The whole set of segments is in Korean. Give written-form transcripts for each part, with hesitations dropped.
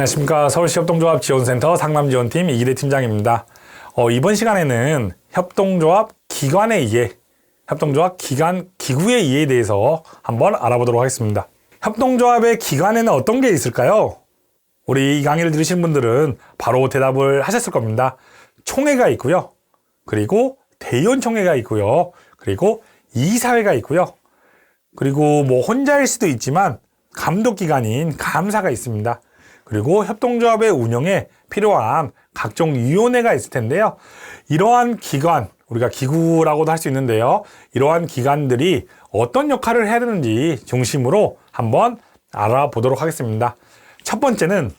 안녕하십니까. 서울시 협동조합 지원센터 상남지원팀 이기대 팀장입니다. 이번 시간에는 협동조합 기관의 이해, 협동조합 기관 기구의 이해에 대해서 한번 알아보도록 하겠습니다. 협동조합의 기관에는 어떤 게 있을까요? 우리 이 강의를 들으신 분들은 바로 대답을 하셨을 겁니다. 총회가 있고요. 그리고 대의원총회가 있고요. 그리고 이사회가 있고요. 그리고 뭐 혼자일 수도 있지만 감독기관인 감사가 있습니다. 그리고 협동조합의 운영에 필요한 각종 위원회가 있을 텐데요. 이러한 기관, 우리가 기구라고도 할 수 있는데요. 이러한 기관들이 어떤 역할을 해야 되는지 중심으로 한번 알아보도록 하겠습니다. 첫 번째는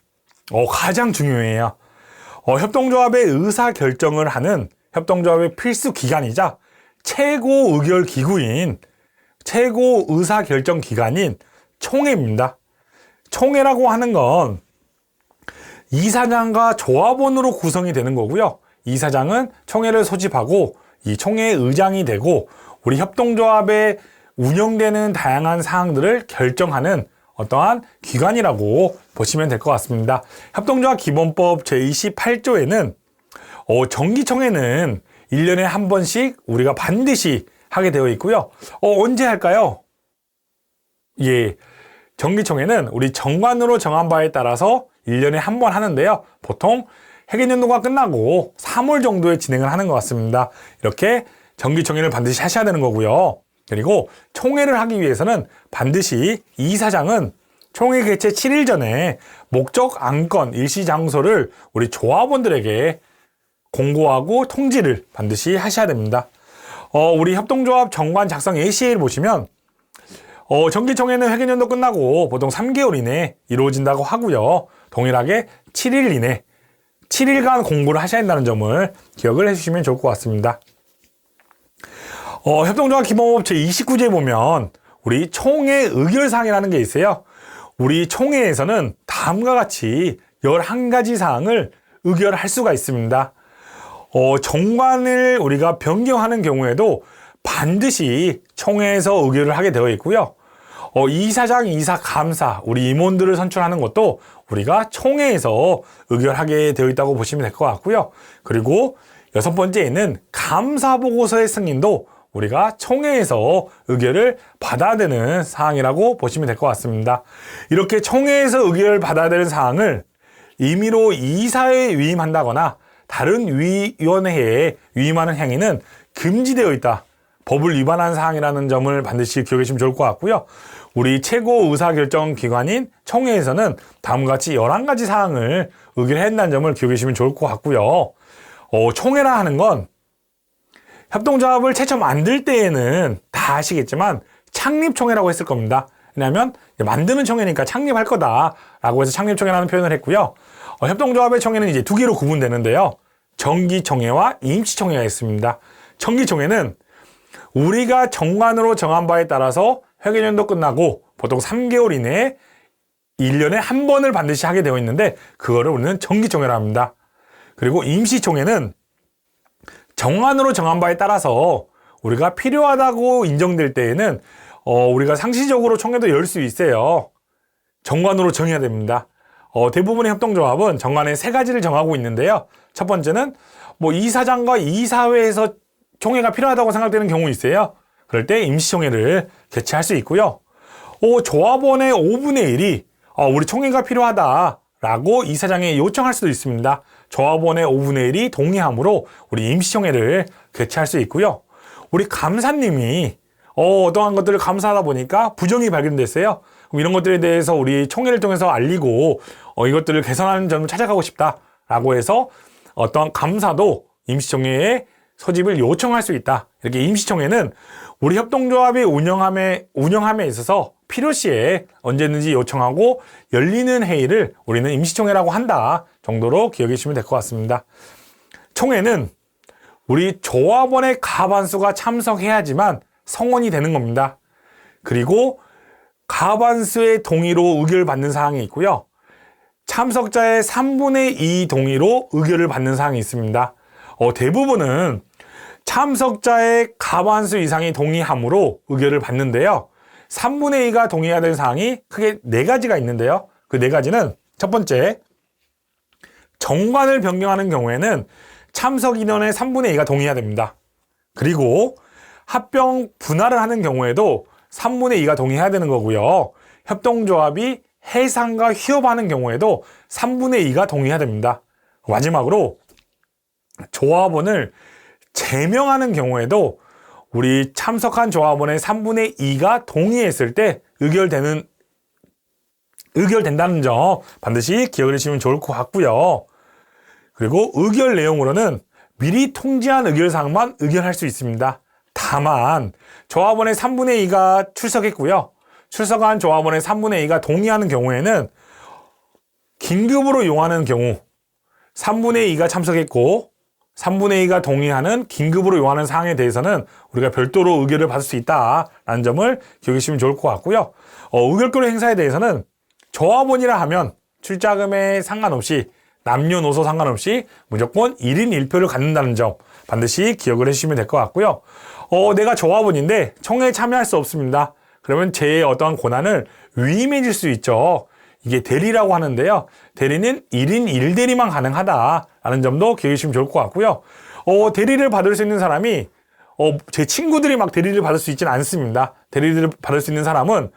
가장 중요해요. 협동조합의 의사결정을 하는 협동조합의 필수 기관이자 최고 의결 기구인 최고 의사결정 기관인 총회입니다. 총회라고 하는 건 이사장과 조합원으로 구성이 되는 거고요. 이사장은 총회를 소집하고 이 총회의 의장이 되고 우리 협동조합에 운영되는 다양한 사항들을 결정하는 어떠한 기관이라고 보시면 될 것 같습니다. 협동조합 기본법 제28조에는 정기총회는 1년에 한 번씩 우리가 반드시 하게 되어 있고요. 언제 할까요? 예, 정기총회는 우리 정관으로 정한 바에 따라서 1년에 한 번 하는데요. 보통 해계연도가 끝나고 3월 정도에 진행을 하는 것 같습니다. 이렇게 정기총회를 반드시 하셔야 되는 거고요. 그리고 총회를 하기 위해서는 반드시 이사장은 총회 개최 7일 전에 목적 안건 일시 장소를 우리 조합원들에게 공고하고 통지를 반드시 하셔야 됩니다. 우리 협동조합 정관 작성 예시를 보시면 정기총회는 회계연도 끝나고 보통 3개월 이내에 이루어진다고 하고요. 동일하게 7일 이내, 7일간 공부를 하셔야 한다는 점을 기억을 해주시면 좋을 것 같습니다. 협동조합 기본법 제29조에 보면 우리 총회 의결사항이라는 게 있어요. 우리 총회에서는 다음과 같이 11가지 사항을 의결할 수가 있습니다. 정관을 우리가 변경하는 경우에도 반드시 총회에서 의결을 하게 되어 있고요. 이사장, 이사, 감사, 우리 임원들을 선출하는 것도 우리가 총회에서 의결하게 되어 있다고 보시면 될 것 같고요. 그리고 6번째에는 감사보고서의 승인도 우리가 총회에서 의결을 받아야 되는 사항이라고 보시면 될 것 같습니다. 이렇게 총회에서 의결을 받아야 되는 사항을 임의로 이사회에 위임한다거나 다른 위원회에 위임하는 행위는 금지되어 있다. 법을 위반한 사항이라는 점을 반드시 기억해 주시면 좋을 것 같고요. 우리 최고 의사결정 기관인 총회에서는 다음과 같이 11가지 사항을 의결해야 한다는 점을 기억해 주시면 좋을 것 같고요. 총회라 하는 건 협동조합을 최초 만들 때에는 다 아시겠지만 창립총회라고 했을 겁니다. 왜냐하면 만드는 총회니까 창립할 거다라고 해서 창립총회라는 표현을 했고요. 협동조합의 총회는 이제 두 개로 구분되는데요. 정기총회와 임시총회가 있습니다. 정기총회는 우리가 정관으로 정한 바에 따라서 회계연도 끝나고 보통 3개월 이내에 1년에 한 번을 반드시 하게 되어 있는데 그거를 우리는 정기총회라 합니다. 그리고 임시총회는 정관으로 정한 바에 따라서 우리가 필요하다고 인정될 때에는 우리가 상시적으로 총회도 열 수 있어요. 정관으로 정해야 됩니다. 대부분의 협동조합은 정관에 3가지를 정하고 있는데요. 첫 번째는 이사장과 이사회에서 총회가 필요하다고 생각되는 경우 있어요. 그럴 때 임시총회를 개최할 수 있고요. 조합원의 5분의 1이 우리 총회가 필요하다라고 이사장에 요청할 수도 있습니다. 조합원의 5분의 1이 동의함으로 우리 임시총회를 개최할 수 있고요. 우리 감사님이 어떠한 것들을 감사하다 보니까 부정이 발견됐어요. 그럼 이런 것들에 대해서 우리 총회를 통해서 알리고 이것들을 개선하는 점을 찾아가고 싶다라고 해서 어떠한 감사도 임시총회에 소집을 요청할 수 있다. 이렇게 임시총회는 우리 협동조합이 운영함에 있어서 필요시에 언제든지 요청하고 열리는 회의를 우리는 임시총회라고 한다 정도로 기억해 주시면 될 것 같습니다. 총회는 우리 조합원의 과반수가 참석해야지만 성원이 되는 겁니다. 그리고 과반수의 동의로 의결을 받는 사항이 있고요. 참석자의 3분의 2 동의로 의결을 받는 사항이 있습니다. 대부분은 참석자의 과반수 이상이 동의함으로 의결을 받는데요. 3분의 2가 동의해야 되는 사항이 크게 4가지가 있는데요. 그 4가지는 첫 번째, 정관을 변경하는 경우에는 참석 인원의 3분의 2가 동의해야 됩니다. 그리고 합병 분할을 하는 경우에도 3분의 2가 동의해야 되는 거고요. 협동조합이 해상과 휴업하는 경우에도 3분의 2가 동의해야 됩니다. 마지막으로 조합원을 제명하는 경우에도 우리 참석한 조합원의 3분의 2가 동의했을 때 의결된다는 점 반드시 기억을 해주시면 좋을 것 같고요. 그리고 의결 내용으로는 미리 통지한 의결사항만 의결할 수 있습니다. 다만 조합원의 3분의 2가 출석했고요. 출석한 조합원의 3분의 2가 동의하는 경우에는 긴급으로 요하는 경우 3분의 2가 참석했고 3분의 2가 동의하는 긴급으로 요하는 사항에 대해서는 우리가 별도로 의결을 받을 수 있다라는 점을 기억해 주시면 좋을 것 같고요. 의결권의 행사에 대해서는 조합원이라 하면 출자금에 상관없이 남녀노소 상관없이 무조건 1인 1표를 갖는다는 점 반드시 기억을 해주시면 될 것 같고요. 내가 조합원인데 총회에 참여할 수 없습니다. 그러면 제 어떠한 권한을 위임해 줄 수 있죠. 이게 대리라고 하는데요. 대리는 1인 1대리만 가능하다라는 점도 기억해 주시면 좋을 것 같고요. 대리를 받을 수 있는 사람이 제 친구들이 막 대리를 받을 수 있지는 않습니다. 대리를 받을 수 있는 사람은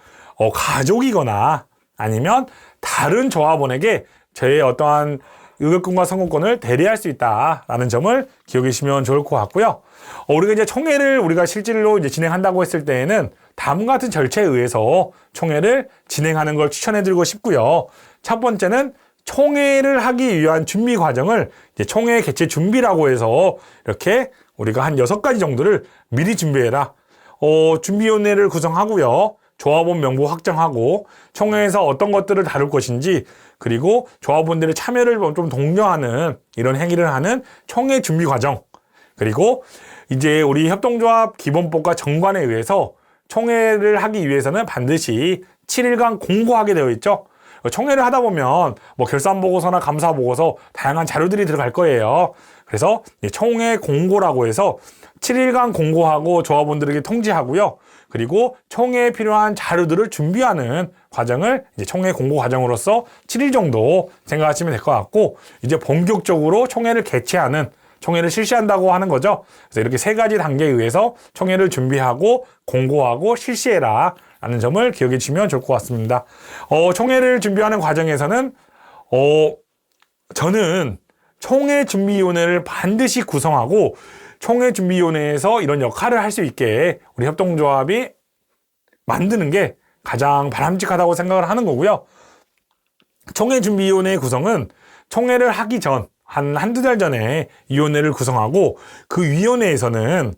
가족이거나 아니면 다른 조합원에게 저의 어떠한 의결권과 선거권을 대리할 수 있다라는 점을 기억해 주시면 좋을 것 같고요. 우리가 이제 총회를 우리가 실질로 이제 진행한다고 했을 때에는 다음과 같은 절차에 의해서 총회를 진행하는 걸 추천해 드리고 싶고요. 첫 번째는 총회를 하기 위한 준비 과정을 이제 총회 개최 준비라고 해서 이렇게 우리가 한 6가지 정도를 미리 준비해라. 준비위원회를 구성하고요. 조합원 명부 확정하고 총회에서 어떤 것들을 다룰 것인지 그리고 조합원들의 참여를 좀 독려하는 이런 행위를 하는 총회 준비 과정 그리고 이제 우리 협동조합 기본법과 정관에 의해서 총회를 하기 위해서는 반드시 7일간 공고하게 되어 있죠. 총회를 하다 보면 뭐 결산보고서나 감사보고서 다양한 자료들이 들어갈 거예요. 그래서 총회 공고라고 해서 7일간 공고하고 조합원들에게 통지하고요. 그리고 총회에 필요한 자료들을 준비하는 과정을 이제 총회 공고 과정으로서 7일 정도 생각하시면 될 것 같고 이제 본격적으로 총회를 개최하는 총회를 실시한다고 하는 거죠. 그래서 이렇게 3가지 단계에 의해서 총회를 준비하고 공고하고 실시해라 라는 점을 기억해 주시면 좋을 것 같습니다. 총회를 준비하는 과정에서는 저는 총회준비위원회를 반드시 구성하고 총회준비위원회에서 이런 역할을 할 수 있게 우리 협동조합이 만드는 게 가장 바람직하다고 생각을 하는 거고요. 총회준비위원회 구성은 총회를 하기 전 한두 달 전에 위원회를 구성하고 그 위원회에서는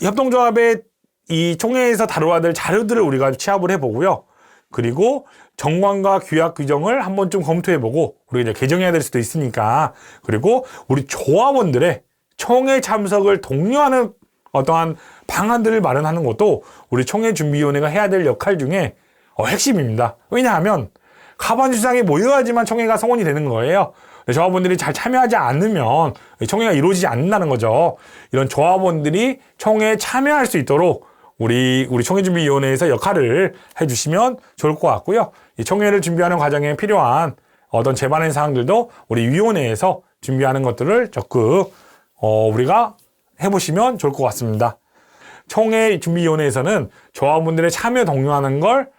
협동조합의 이 총회에서 다뤄야 될 자료들을 우리가 취합을 해보고요. 그리고 정관과 규약 규정을 한번 좀 검토해보고 우리가 이제 개정해야 될 수도 있으니까 그리고 우리 조합원들의 총회 참석을 독려하는 어떠한 방안들을 마련하는 것도 우리 총회준비위원회가 해야 될 역할 중에 핵심입니다. 왜냐하면 가반수상에 모여야지만 총회가 성원이 되는 거예요. 조합원들이 잘 참여하지 않으면 총회가 이루어지지 않는다는 거죠. 이런 조합원들이 총회에 참여할 수 있도록 우리 총회준비위원회에서 역할을 해주시면 좋을 것 같고요. 이 총회를 준비하는 과정에 필요한 어떤 제반의 사항들도 우리 위원회에서 준비하는 것들을 적극 우리가 해보시면 좋을 것 같습니다. 총회준비위원회에서는 조합원들의 참여 독려하는 걸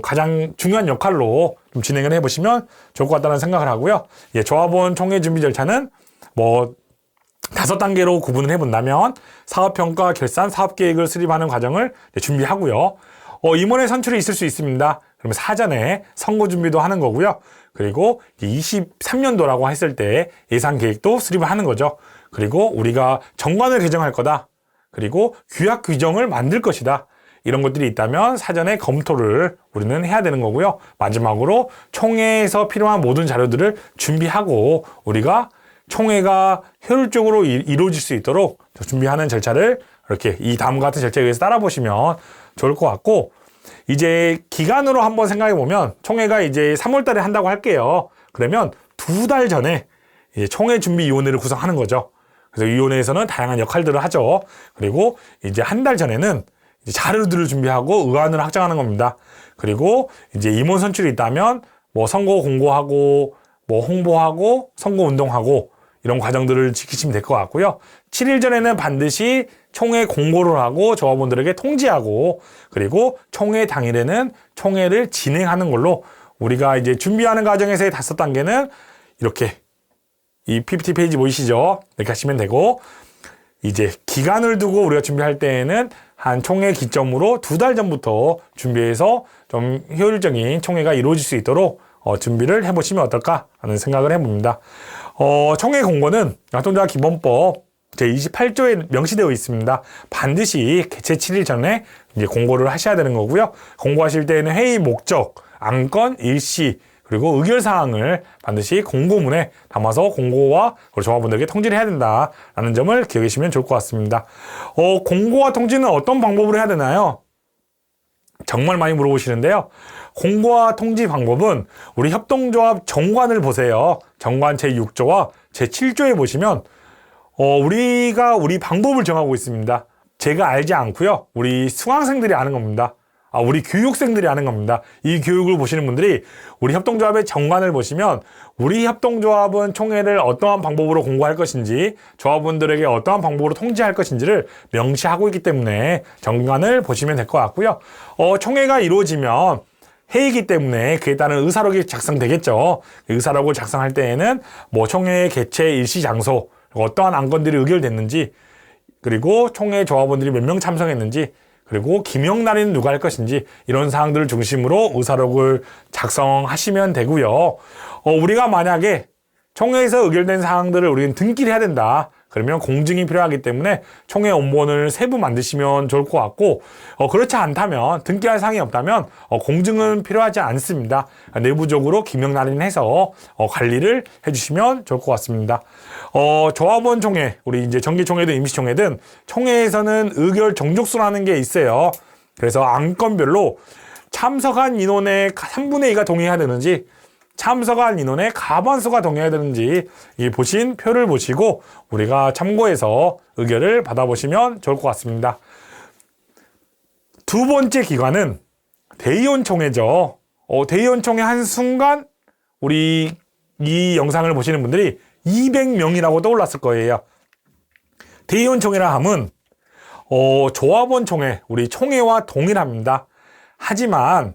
가장 중요한 역할로 좀 진행을 해보시면 좋을 것 같다는 생각을 하고요. 조합원 총회 준비 절차는 5단계로 구분을 해본다면 사업평가, 결산, 사업계획을 수립하는 과정을 준비하고요. 임원의 선출이 있을 수 있습니다. 그러면 사전에 선거 준비도 하는 거고요. 그리고 23년도라고 했을 때 예산 계획도 수립을 하는 거죠. 그리고 우리가 정관을 개정할 거다. 그리고 규약 규정을 만들 것이다. 이런 것들이 있다면 사전에 검토를 우리는 해야 되는 거고요. 마지막으로 총회에서 필요한 모든 자료들을 준비하고 우리가 총회가 효율적으로 이루어질 수 있도록 준비하는 절차를 이렇게 이 다음과 같은 절차에 의해서 따라보시면 좋을 것 같고 이제 기간으로 한번 생각해 보면 총회가 이제 3월 달에 한다고 할게요. 그러면 2달 전에 이제 총회준비위원회를 구성하는 거죠. 그래서 위원회에서는 다양한 역할들을 하죠. 그리고 이제 한 달 전에는 이제 자료들을 준비하고 의안을 확정하는 겁니다. 그리고 이제 임원 선출이 있다면 선거 공고하고 뭐 홍보하고 선거운동하고 이런 과정들을 지키시면 될 것 같고요. 7일 전에는 반드시 총회 공고를 하고 조합원들에게 통지하고, 그리고 총회 당일에는 총회를 진행하는 걸로, 우리가 이제 준비하는 과정에서의 5단계는 이렇게 이 PPT 페이지 보이시죠? 이렇게 하시면 되고, 이제 기간을 두고 우리가 준비할 때에는 한 총회 기점으로 2달 전부터 준비해서 좀 효율적인 총회가 이루어질 수 있도록 준비를 해보시면 어떨까 하는 생각을 해봅니다. 총회 공고는 협동조합기본법 제28조에 명시되어 있습니다. 반드시 개최 7일 전에 이제 공고를 하셔야 되는 거고요. 공고하실 때에는 회의 목적, 안건, 일시, 그리고 의결사항을 반드시 공고문에 담아서 공고와 조합원들에게 통지를 해야 된다라는 점을 기억해 주시면 좋을 것 같습니다. 공고와 통지는 어떤 방법으로 해야 되나요? 정말 많이 물어보시는데요. 공고와 통지 방법은 우리 협동조합 정관을 보세요. 정관 제6조와 제7조에 보시면 우리가 우리 방법을 정하고 있습니다. 제가 알지 않고요. 우리 수강생들이 아는 겁니다. 우리 교육생들이 아는 겁니다. 이 교육을 보시는 분들이 우리 협동조합의 정관을 보시면 우리 협동조합은 총회를 어떠한 방법으로 공고할 것인지, 조합원들에게 어떠한 방법으로 통지할 것인지를 명시하고 있기 때문에 정관을 보시면 될 것 같고요. 총회가 이루어지면 회의이기 때문에 그에 따른 의사록이 작성되겠죠. 의사록을 작성할 때에는 뭐 총회의 개최 일시 장소, 어떠한 안건들이 의결됐는지, 그리고 총회 조합원들이 몇 명 참석했는지, 그리고 기명 날인은 누가 할 것인지, 이런 사항들을 중심으로 의사록을 작성하시면 되고요. 우리가 만약에 총회에서 의결된 사항들을 우리는 등기를 해야 된다. 그러면 공증이 필요하기 때문에 총회 원본을 세부 만드시면 좋을 것 같고, 그렇지 않다면, 등기할 사항이 없다면 공증은 필요하지 않습니다. 내부적으로 기명 날인해서 관리를 해주시면 좋을 것 같습니다. 조합원 총회, 우리 이제 정기총회든 임시총회든 총회에서는 의결 정족수라는 게 있어요. 그래서 안건별로 참석한 인원의 3분의 2가 동의해야 되는지, 참석한 인원의 과반수가 동의해야 되는지 이 보신 표를 보시고 우리가 참고해서 의견을 받아보시면 좋을 것 같습니다. 두 번째 기관은 대의원총회죠. 대의원총회 한 순간 우리 이 영상을 보시는 분들이 200명이라고 떠올랐을 거예요. 대의원총회라 함은 조합원 총회, 우리 총회와 동일합니다. 하지만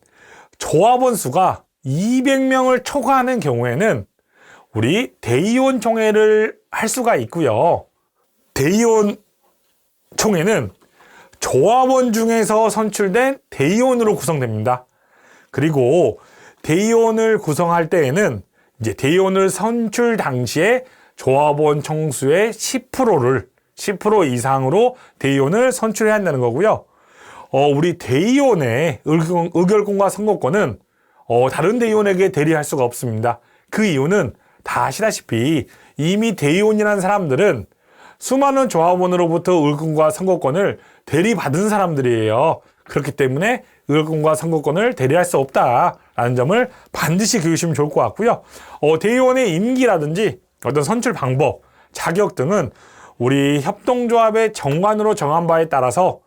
조합원 수가 200명을 초과하는 경우에는 우리 대의원 총회를 할 수가 있고요. 대의원 총회는 조합원 중에서 선출된 대의원으로 구성됩니다. 그리고 대의원을 구성할 때에는 이제 대의원을 선출 당시에 조합원 총수의 10% 이상으로 대의원을 선출해야 한다는 거고요. 우리 대의원의 의결권과 선거권은 다른 대의원에게 대리할 수가 없습니다. 그 이유는 다 아시다시피 이미 대의원이라는 사람들은 수많은 조합원으로부터 의결권과 선거권을 대리받은 사람들이에요. 그렇기 때문에 의결권과 선거권을 대리할 수 없다라는 점을 반드시 기억하시면 좋을 것 같고요. 대의원의 임기라든지 어떤 선출 방법, 자격 등은 우리 협동조합의 정관으로 정한 바에 따라서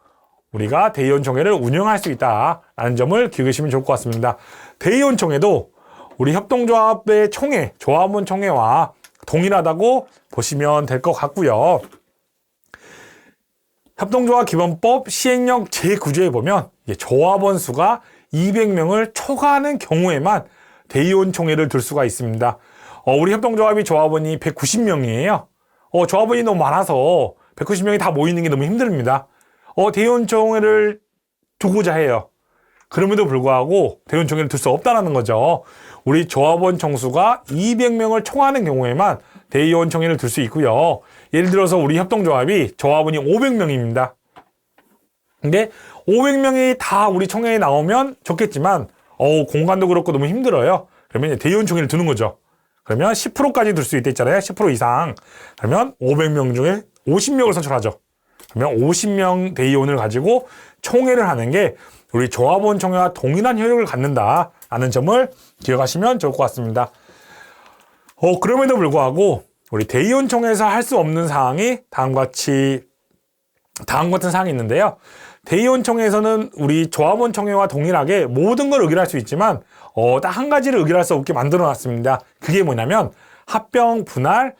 우리가 대의원 총회를 운영할 수 있다라는 점을 기억하시면 좋을 것 같습니다. 대의원 총회도 우리 협동조합의 총회, 조합원 총회와 동일하다고 보시면 될 것 같고요. 협동조합 기본법 시행령 제9조에 보면 조합원 수가 200명을 초과하는 경우에만 대의원 총회를 둘 수가 있습니다. 우리 협동조합이 조합원이 190명이에요. 조합원이 너무 많아서 190명이 다 모이는 게 너무 힘듭니다. 대의원 총회를 두고자 해요. 그럼에도 불구하고 대의원 총회를 둘 수 없다는 거죠. 우리 조합원 총수가 200명을 초과하는 경우에만 대의원 총회를 둘 수 있고요. 예를 들어서 우리 협동조합이 조합원이 500명입니다. 근데 500명이 다 우리 총회에 나오면 좋겠지만 공간도 그렇고 너무 힘들어요. 그러면 이제 대의원 총회를 두는 거죠. 그러면 10%까지 둘 수 있다 했잖아요. 10% 이상. 그러면 500명 중에 50명을 선출하죠. 그러면 50명 대의원을 가지고 총회를 하는 게 우리 조합원 총회와 동일한 효력을 갖는다라는 점을 기억하시면 좋을 것 같습니다. 그럼에도 불구하고 우리 대의원 총회에서 할 수 없는 사항이 다음과 같은 사항이 있는데요. 대의원 총회에서는 우리 조합원 총회와 동일하게 모든 걸 의결할 수 있지만 딱 한 가지를 의결할 수 없게 만들어 놨습니다. 그게 뭐냐면 합병, 분할,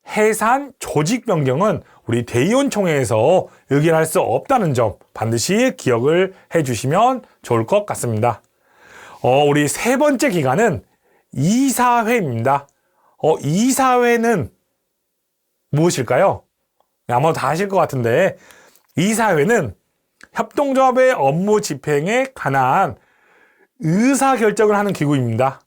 해산, 조직 변경은 우리 대의원 총회에서 의결할 수 없다는 점 반드시 기억을 해 주시면 좋을 것 같습니다. 우리 세 번째 기관은 이사회입니다. 이사회는 무엇일까요? 아마 다 아실 것 같은데, 이사회는 협동조합의 업무 집행에 관한 의사결정을 하는 기구입니다.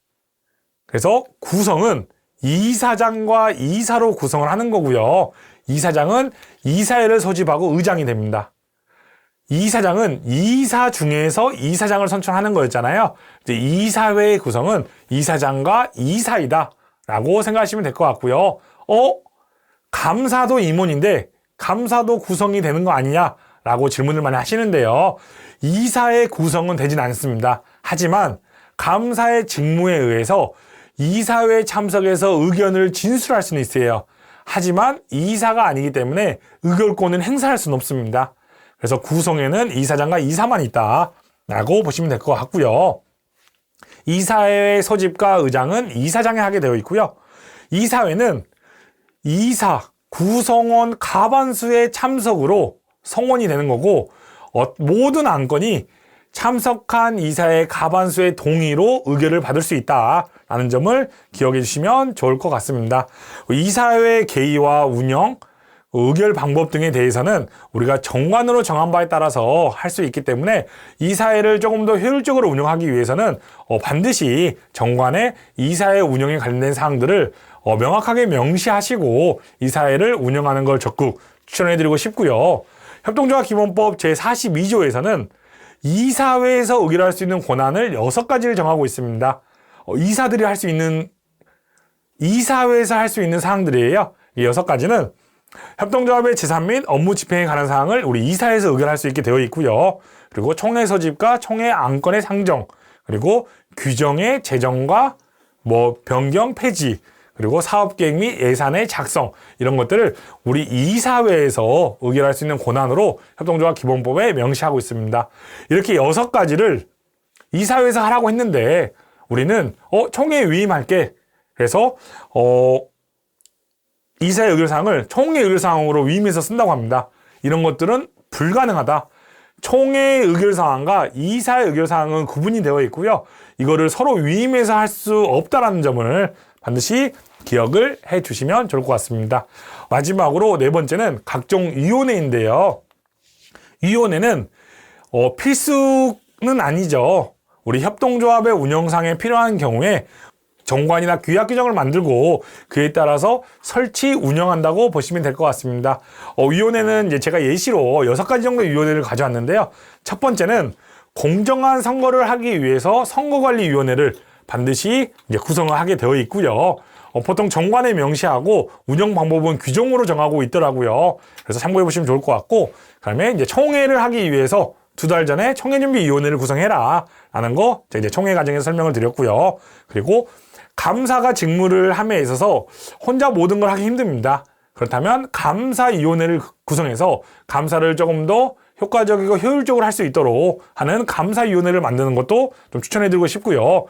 그래서 구성은 이사장과 이사로 구성을 하는 거고요. 이사장은 이사회를 소집하고 의장이 됩니다. 이사장은 이사 중에서 이사장을 선출하는 거였잖아요. 이제 이사회의 구성은 이사장과 이사이다 라고 생각하시면 될 것 같고요. 감사도 임원인데 감사도 구성이 되는 거 아니냐 라고 질문을 많이 하시는데요. 이사의 구성은 되진 않습니다. 하지만 감사의 직무에 의해서 이사회에 참석해서 의견을 진술할 수는 있어요. 하지만 이사가 아니기 때문에 의결권은 행사할 수는 없습니다. 그래서 구성에는 이사장과 이사만 있다 라고 보시면 될 것 같고요. 이사회 소집과 의장은 이사장이 하게 되어 있고요. 이사회는 이사, 구성원 과반수의 참석으로 성원이 되는 거고, 모든 안건이 참석한 이사의 과반수의 동의로 의결을 받을 수 있다라는 점을 기억해 주시면 좋을 것 같습니다. 이사회 개의와 운영, 의결 방법 등에 대해서는 우리가 정관으로 정한 바에 따라서 할 수 있기 때문에 이사회를 조금 더 효율적으로 운영하기 위해서는 반드시 정관에 이사회 운영에 관련된 사항들을 명확하게 명시하시고 이사회를 운영하는 걸 적극 추천해드리고 싶고요. 협동조합 기본법 제42조에서는 이사회에서 의결할 수 있는 권한을 6가지를 정하고 있습니다. 이사들이 할 수 있는, 이사회에서 할 수 있는 사항들이에요. 이 6가지는 협동조합의 재산 및 업무 집행에 관한 사항을 우리 이사회에서 의결할 수 있게 되어 있고요. 그리고 총회 소집과 총회 안건의 상정, 그리고 규정의 제정과 변경, 폐지, 그리고 사업계획 및 예산의 작성, 이런 것들을 우리 이사회에서 의결할 수 있는 권한으로 협동조합 기본법에 명시하고 있습니다. 이렇게 6가지를 이사회에서 하라고 했는데 우리는 총회에 위임할게. 그래서 이사회 의결사항을 총회 의결사항으로 위임해서 쓴다고 합니다. 이런 것들은 불가능하다. 총회 의결사항과 이사회 의결사항은 구분이 되어 있고요. 이거를 서로 위임해서 할 수 없다는 점을 반드시 기억을 해 주시면 좋을 것 같습니다. 마지막으로 네 번째는 각종 위원회인데요. 위원회는 필수는 아니죠. 우리 협동조합의 운영상에 필요한 경우에 정관이나 규약 규정을 만들고 그에 따라서 설치, 운영한다고 보시면 될 것 같습니다. 위원회는 이제 제가 예시로 6가지 정도의 위원회를 가져왔는데요. 첫 번째는 공정한 선거를 하기 위해서 선거관리위원회를 반드시 이제 구성을 하게 되어 있고요. 보통 정관에 명시하고 운영 방법은 규정으로 정하고 있더라고요. 그래서 참고해 보시면 좋을 것 같고, 그다음에 이제 총회를 하기 위해서 2달 전에 총회준비위원회를 구성해라 라는 거 이제 총회 과정에서 설명을 드렸고요. 그리고 감사가 직무를 함에 있어서 혼자 모든 걸 하기 힘듭니다. 그렇다면 감사위원회를 구성해서 감사를 조금 더 효과적이고 효율적으로 할 수 있도록 하는 감사위원회를 만드는 것도 좀 추천해드리고 싶고요.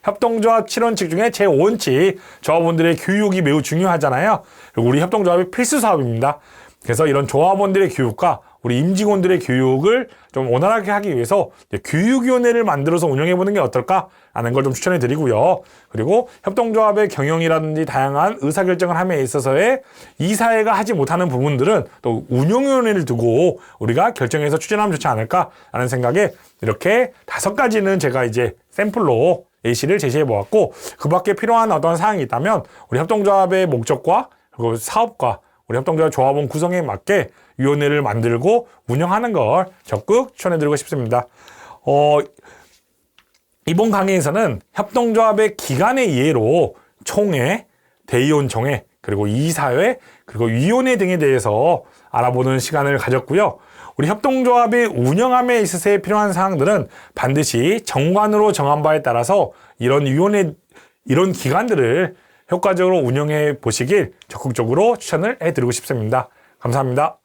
협동조합 7원칙 중에 제5원칙, 조합원들의 교육이 매우 중요하잖아요. 그리고 우리 협동조합의 필수 사업입니다. 그래서 이런 조합원들의 교육과 우리 임직원들의 교육을 좀 원활하게 하기 위해서 교육위원회를 만들어서 운영해보는 게 어떨까라는 걸 좀 추천해 드리고요. 그리고 협동조합의 경영이라든지 다양한 의사결정을 함에 있어서의 이사회가 하지 못하는 부분들은 또 운영위원회를 두고 우리가 결정해서 추진하면 좋지 않을까라는 생각에 이렇게 5가지는 제가 이제 샘플로 예시를 제시해 보았고, 그 밖에 필요한 어떤 사항이 있다면 우리 협동조합의 목적과 그리고 사업과 우리 협동조합 조합원 구성에 맞게 위원회를 만들고 운영하는 걸 적극 추천해드리고 싶습니다. 이번 강의에서는 협동조합의 기관의 예로 총회, 대의원 총회, 그리고 이사회, 그리고 위원회 등에 대해서 알아보는 시간을 가졌고요. 우리 협동조합의 운영함에 있어서 필요한 사항들은 반드시 정관으로 정한 바에 따라서 이런 위원회, 이런 기관들을 효과적으로 운영해 보시길 적극적으로 추천을 해드리고 싶습니다. 감사합니다.